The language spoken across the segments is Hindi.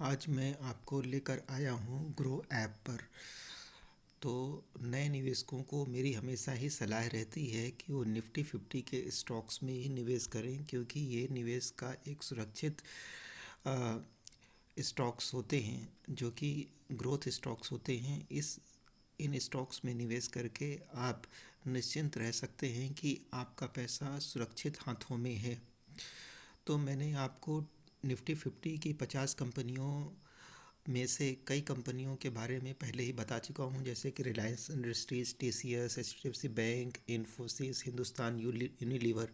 आज मैं आपको लेकर आया हूँ ग्रो ऐप पर। तो नए निवेशकों को मेरी हमेशा ही सलाह रहती है कि वो निफ्टी 50 के स्टॉक्स में ही निवेश करें, क्योंकि ये निवेश का एक सुरक्षित अ, स्टॉक्स होते हैं जो कि ग्रोथ स्टॉक्स होते हैं। इन स्टॉक्स में निवेश करके आप निश्चिंत रह सकते हैं कि आपका पैसा सुरक्षित हाथों में है। तो मैंने आपको निफ्टी 50 की 50 कंपनियों में से कई कंपनियों के बारे में पहले ही बता चुका हूँ, जैसे कि Reliance industries, TCS, HDFC bank, Infosys, Hindustan Unilever.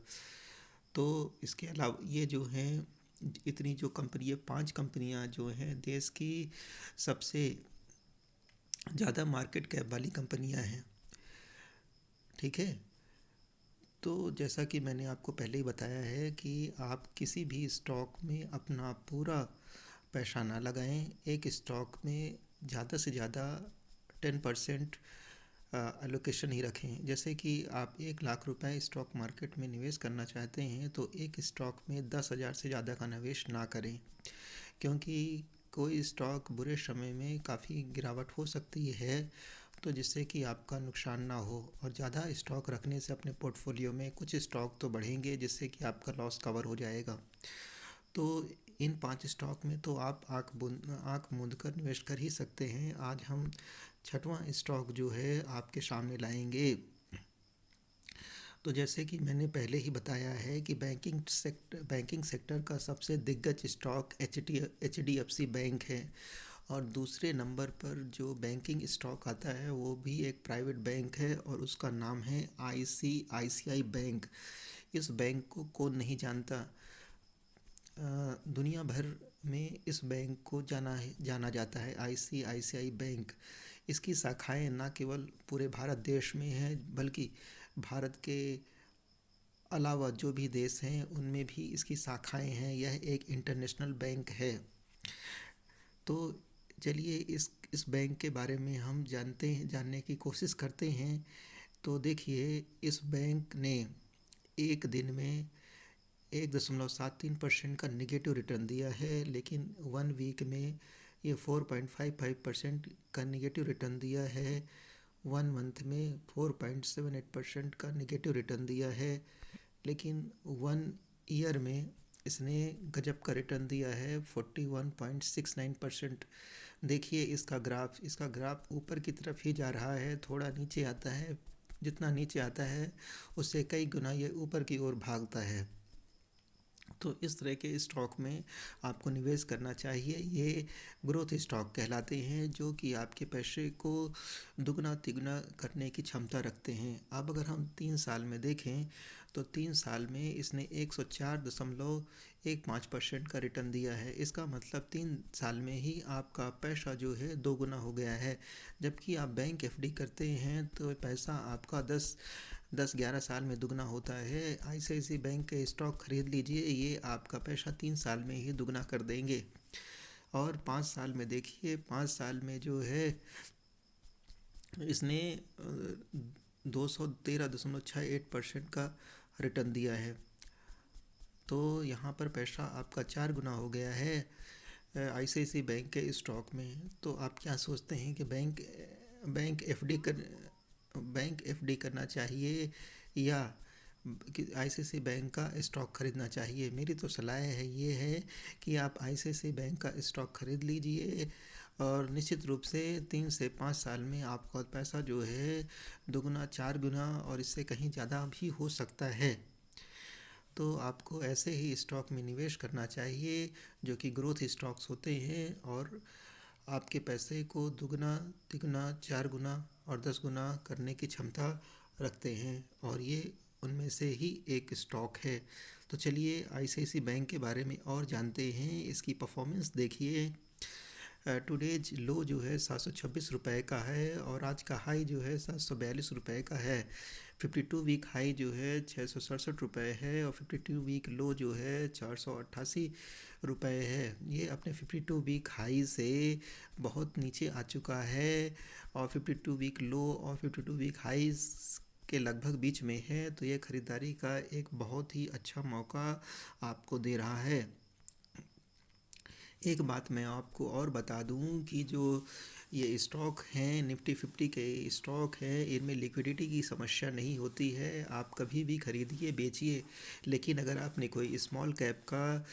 तो इसके अलावा ये जो हैं, इतनी जो कंपनी, ये 5 कंपनियाँ जो हैं देश की सबसे ज़्यादा मार्केट कैप वाली कंपनियाँ हैं। ठीक है। तो जैसा कि मैंने आपको पहले ही बताया है कि आप किसी भी स्टॉक में अपना पूरा पैसा ना लगाएं। एक स्टॉक में ज़्यादा से ज़्यादा 10% एलोकेशन ही रखें। जैसे कि आप 1 लाख रुपए स्टॉक मार्केट में निवेश करना चाहते हैं तो एक स्टॉक में 10,000 से ज़्यादा का निवेश ना करें, क्योंकि कोई स्टॉक बुरे समय में काफ़ी गिरावट हो सकती है, तो जिससे कि आपका नुकसान ना हो। और ज़्यादा स्टॉक रखने से अपने पोर्टफोलियो में कुछ स्टॉक तो बढ़ेंगे, जिससे कि आपका लॉस कवर हो जाएगा। तो इन 5 स्टॉक में तो आप आँख मूंद कर निवेश कर ही सकते हैं। आज हम छठवां स्टॉक जो है आपके सामने लाएंगे। तो जैसे कि मैंने पहले ही बताया है कि बैंकिंग सेक्टर का सबसे दिग्गज स्टॉक HDFC बैंक है। और दूसरे नंबर पर जो बैंकिंग स्टॉक आता है वो भी एक प्राइवेट बैंक है और उसका नाम है ICICI बैंक। इस बैंक को कौन नहीं जानता। दुनिया भर में इस बैंक को जाना जाता है, ICICI बैंक। इसकी शाखाएं ना केवल पूरे भारत देश में हैं, बल्कि भारत के अलावा जो भी देश हैं उनमें भी इसकी शाखाएं हैं। यह एक इंटरनेशनल बैंक है। तो चलिए इस बैंक के बारे में हम जानने की कोशिश करते हैं। तो देखिए, इस बैंक ने एक दिन में 1.73% का निगेटिव रिटर्न दिया है, लेकिन 1 वीक में ये 4.55% का निगेटिव रिटर्न दिया है। 1 मंथ में 4.78% का निगेटिव रिटर्न दिया है, लेकिन 1 ईयर में इसने गजब का रिटर्न दिया है 41.69%। देखिए इसका ग्राफ ऊपर की तरफ ही जा रहा है, थोड़ा नीचे आता है। जितना नीचे आता है उससे कई गुना ये ऊपर की ओर भागता है। तो इस तरह के स्टॉक में आपको निवेश करना चाहिए। ये ग्रोथ स्टॉक कहलाते हैं, जो कि आपके पैसे को दुगना तिगुना करने की क्षमता रखते हैं। अब अगर हम 3 साल में देखें तो 3 साल में इसने 104.15% का रिटर्न दिया है। इसका मतलब 3 साल में ही आपका पैसा जो है दोगुना हो गया है। जबकि आप बैंक FD करते हैं तो पैसा आपका 10-11 साल में दुगना होता है। ICICI बैंक के स्टॉक खरीद लीजिए, ये आपका पैसा 3 साल में ही दुगना कर देंगे। और 5 साल में देखिए, 5 साल में जो है इसने 213.68% का रिटर्न दिया है। तो यहाँ पर पैसा आपका 4 गुना हो गया है ICICI बैंक के स्टॉक में। तो आप क्या सोचते हैं कि बैंक एफडी करना चाहिए या कि ICICI बैंक का स्टॉक खरीदना चाहिए? मेरी तो सलाह है कि आप ICICI बैंक का स्टॉक खरीद लीजिए, और निश्चित रूप से 3 से 5 साल में आपका पैसा जो है दुगुना 4 गुना और इससे कहीं ज़्यादा भी हो सकता है। तो आपको ऐसे ही स्टॉक में निवेश करना चाहिए जो कि ग्रोथ स्टॉक्स होते हैं और आपके पैसे को दुगना तिगुना 4 गुना और 10 गुना करने की क्षमता रखते हैं, और ये उनमें से ही एक स्टॉक है। तो चलिए ICICI बैंक के बारे में और जानते हैं। इसकी परफॉर्मेंस देखिए। टुडेज लो जो है 726 रुपये का है और आज का हाई जो है 742 रुपये का है। 52 वीक हाई जो है 667 रुपये है और 52 वीक लो जो है 488 रुपये है। ये अपने 52 वीक हाई से बहुत नीचे आ चुका है और 52 वीक लो और 52 वीक हाई के लगभग बीच में है। तो ये ख़रीदारी का एक बहुत ही अच्छा मौका आपको दे रहा है। एक बात मैं आपको और बता दूं कि जो ये स्टॉक हैं निफ्टी 50 के स्टॉक हैं, इनमें लिक्विडिटी की समस्या नहीं होती है। आप कभी भी खरीदिए बेचिए, लेकिन अगर आपने कोई स्मॉल कैप का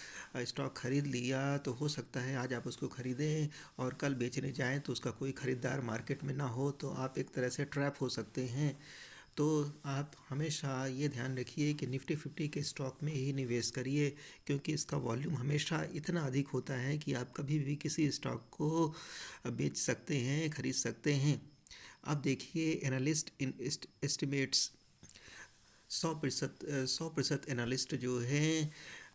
स्टॉक खरीद लिया तो हो सकता है आज आप उसको खरीदें और कल बेचने जाएं तो उसका कोई ख़रीदार मार्केट में ना हो, तो आप एक तरह से ट्रैप हो सकते हैं। तो आप हमेशा ये ध्यान रखिए कि निफ्टी 50 के स्टॉक में ही निवेश करिए, क्योंकि इसका वॉल्यूम हमेशा इतना अधिक होता है कि आप कभी भी किसी स्टॉक को बेच सकते हैं, खरीद सकते हैं। अब देखिए एनालिस्ट इन एस्टिमेट्स 100% एनालिस्ट जो हैं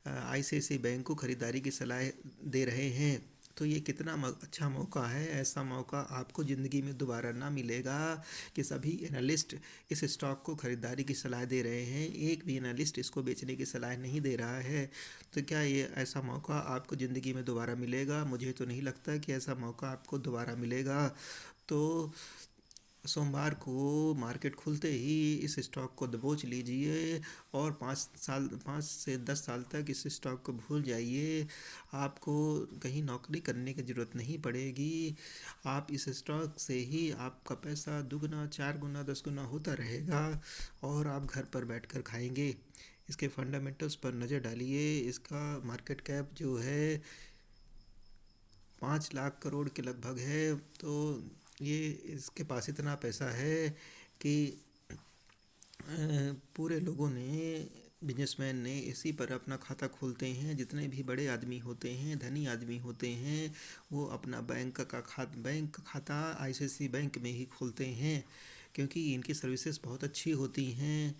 आईसीआईसीआई बैंक को ख़रीदारी की सलाह दे रहे हैं। तो ये कितना अच्छा मौका है। ऐसा मौका आपको ज़िंदगी में दोबारा ना मिलेगा कि सभी एनालिस्ट इस स्टॉक को ख़रीदारी की सलाह दे रहे हैं, एक भी एनालिस्ट इसको बेचने की सलाह नहीं दे रहा है। तो क्या ये ऐसा मौका आपको ज़िंदगी में दोबारा मिलेगा? मुझे तो नहीं लगता कि ऐसा मौका आपको दोबारा मिलेगा। तो सोमवार को मार्केट खुलते ही इस स्टॉक को दबोच लीजिए और 5 से 10 साल तक इस स्टॉक को भूल जाइए। आपको कहीं नौकरी करने की ज़रूरत नहीं पड़ेगी। आप इस स्टॉक से ही आपका पैसा दुगना 4 गुना 10 गुना होता रहेगा और आप घर पर बैठकर खाएंगे। इसके फंडामेंटल्स पर नज़र डालिए। इसका मार्केट कैप जो है 5 लाख करोड़ के लगभग है। तो ये इसके पास इतना पैसा है कि पूरे लोगों ने, बिजनेसमैन ने इसी पर अपना खाता खोलते हैं। जितने भी बड़े आदमी होते हैं, धनी आदमी होते हैं, वो अपना बैंक का खाता आईसीआईसीआई बैंक में ही खोलते हैं, क्योंकि इनकी सर्विसेज बहुत अच्छी होती हैं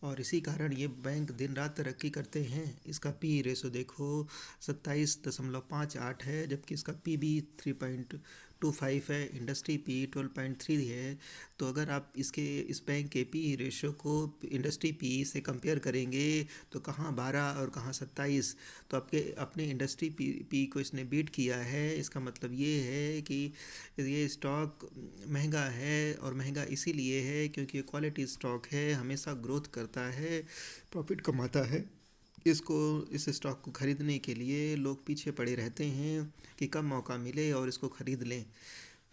और इसी कारण ये बैंक दिन रात तरक्की करते हैं। इसका पी रेशो देखो 27.58 है, जबकि इसका पी बी 3.25 है। इंडस्ट्री पी 12.3 है। तो अगर आप इस बैंक के पी रेशो को इंडस्ट्री पी से कंपेयर करेंगे तो कहाँ 12 और कहाँ 27। तो आपके अपने इंडस्ट्री पी को इसने बीट किया है। इसका मतलब ये है कि ये स्टॉक महंगा है, और महंगा इसीलिए है क्योंकि ये क्वालिटी स्टॉक है, हमेशा ग्रोथ करता है, प्रॉफिट कमाता है। इस स्टॉक को ख़रीदने के लिए लोग पीछे पड़े रहते हैं कि कब मौका मिले और इसको ख़रीद लें।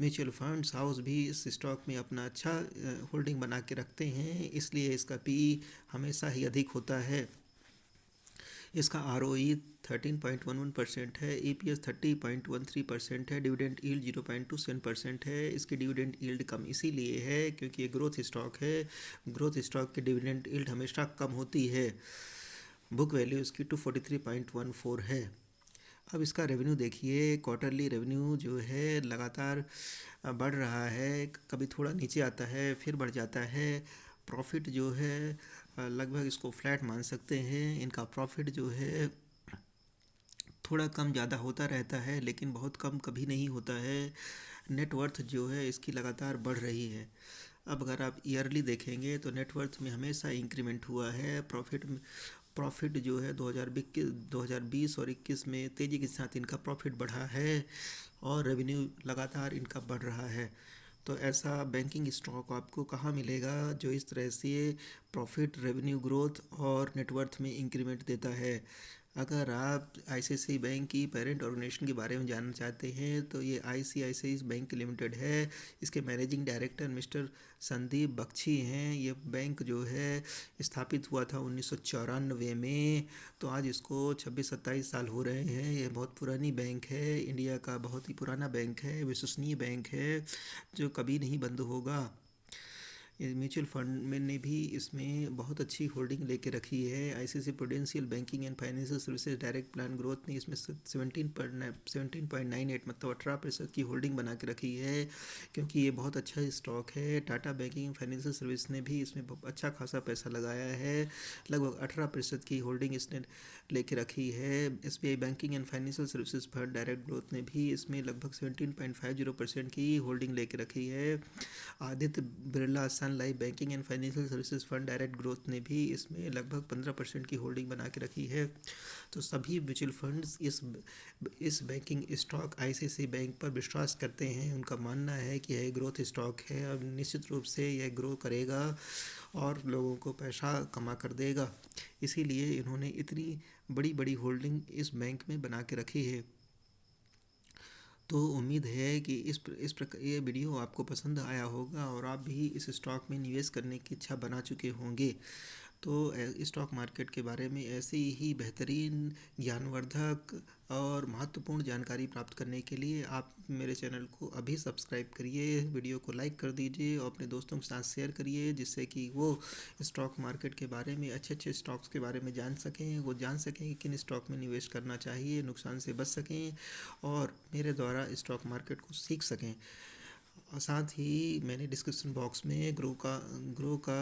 म्यूचुअल फंड्स हाउस भी इस स्टॉक में अपना अच्छा होल्डिंग बना के रखते हैं, इसलिए इसका पी हमेशा ही अधिक होता है। इसका आरओई 13.11% है, ईपीएस 30.13% है, डिविडेंड यील्ड 0.27% है। इसकी डिविडेंड यील्ड कम इसीलिए है क्योंकि ये ग्रोथ स्टॉक है। ग्रोथ स्टॉक की डिविडेंड यील्ड हमेशा कम होती है। बुक वैल्यू इसकी 243.14 है। अब इसका रेवेन्यू देखिए। क्वार्टरली रेवेन्यू जो है लगातार बढ़ रहा है, कभी थोड़ा नीचे आता है फिर बढ़ जाता है। प्रॉफिट जो है लगभग इसको फ्लैट मान सकते हैं। इनका प्रॉफिट जो है थोड़ा कम ज़्यादा होता रहता है, लेकिन बहुत कम कभी नहीं होता है। नेटवर्थ जो है इसकी लगातार बढ़ रही है। अब अगर आप ईयरली देखेंगे तो नेटवर्थ में हमेशा इंक्रीमेंट हुआ है। प्रॉफिट जो है 2020 और 21 में तेज़ी के साथ इनका प्रॉफिट बढ़ा है और रेवेन्यू लगातार इनका बढ़ रहा है। तो ऐसा बैंकिंग स्टॉक आपको कहाँ मिलेगा जो इस तरह से प्रॉफिट, रेवेन्यू ग्रोथ और नेटवर्थ में इंक्रीमेंट देता है। अगर आप आईसीआईसीआई बैंक की पेरेंट ऑर्गेनाइजेशन के बारे में जानना चाहते हैं तो ये आईसीआईसीआई बैंक लिमिटेड है। इसके managing director mister Sandeep Bakshi हैं। ये बैंक जो है स्थापित हुआ था 1994 में। तो आज इसको 26-27 साल हो रहे हैं। ये बहुत पुरानी बैंक है, इंडिया का बहुत ही पुराना बैंक है, विश्वसनीय बैंक है जो कभी नहीं बंद होगा। म्यूचुअल फंड में ने भी इसमें बहुत अच्छी होल्डिंग लेके रखी है। ICICI prudential banking and financial services direct plan growth ने इसमें 17.98 मतलब 18% की होल्डिंग बना के रखी है, क्योंकि ये बहुत अच्छा स्टॉक है। Tata banking and financial service ने भी इसमें अच्छा खासा पैसा लगाया है, लगभग 18% की होल्डिंग इसने लेके रखी है। SBI banking and financial services fund direct growth ने भी इसमें लगभग 17.50% की होल्डिंग लेके रखी है। Aditya Birla Sun Life banking and financial services fund direct growth ने भी इसमें लगभग 15% की होल्डिंग बना के रखी है। तो सभी म्यूचुअल फंड्स इस बैंकिंग स्टॉक आईसीआईसीआई बैंक पर विश्वास करते हैं। उनका मानना है कि यह ग्रोथ स्टॉक है और निश्चित रूप से यह ग्रो करेगा और लोगों को पैसा कमा कर देगा। इसीलिए इन्होंने इतनी बड़ी बड़ी होल्डिंग इस बैंक में बना के रखी है। तो उम्मीद है कि इस प्रकार ये वीडियो आपको पसंद आया होगा और आप भी इस स्टॉक में निवेश करने की इच्छा बना चुके होंगे। तो स्टॉक मार्केट के बारे में ऐसी ही बेहतरीन ज्ञानवर्धक और महत्वपूर्ण जानकारी प्राप्त करने के लिए आप मेरे चैनल को अभी सब्सक्राइब करिए, वीडियो को लाइक कर दीजिए और अपने दोस्तों के साथ शेयर करिए, जिससे कि वो स्टॉक मार्केट के बारे में, अच्छे अच्छे स्टॉक्स के बारे में जान सकें। वो जान सकें कि किन स्टॉक में निवेश करना चाहिए, नुकसान से बच सकें और मेरे द्वारा स्टॉक मार्केट को सीख सकें। और साथ ही मैंने डिस्क्रिप्शन बॉक्स में ग्रो का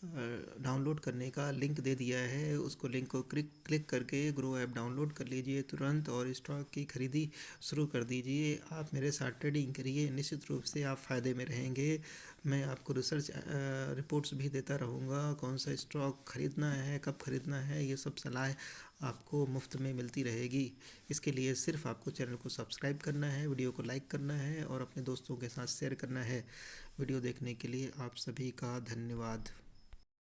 डाउनलोड करने का लिंक दे दिया है। उसको लिंक को क्लिक करके ग्रो ऐप डाउनलोड कर लीजिए तुरंत और स्टॉक की खरीदी शुरू कर दीजिए। आप मेरे साथ ट्रेडिंग करिए, निश्चित रूप से आप फ़ायदे में रहेंगे। मैं आपको रिसर्च रिपोर्ट्स भी देता रहूँगा, कौन सा स्टॉक खरीदना है, कब खरीदना है, ये सब सलाह आपको मुफ्त में मिलती रहेगी। इसके लिए सिर्फ आपको चैनल को सब्सक्राइब करना है, वीडियो को लाइक करना है और अपने दोस्तों के साथ शेयर करना है। वीडियो देखने के लिए आप सभी का धन्यवाद।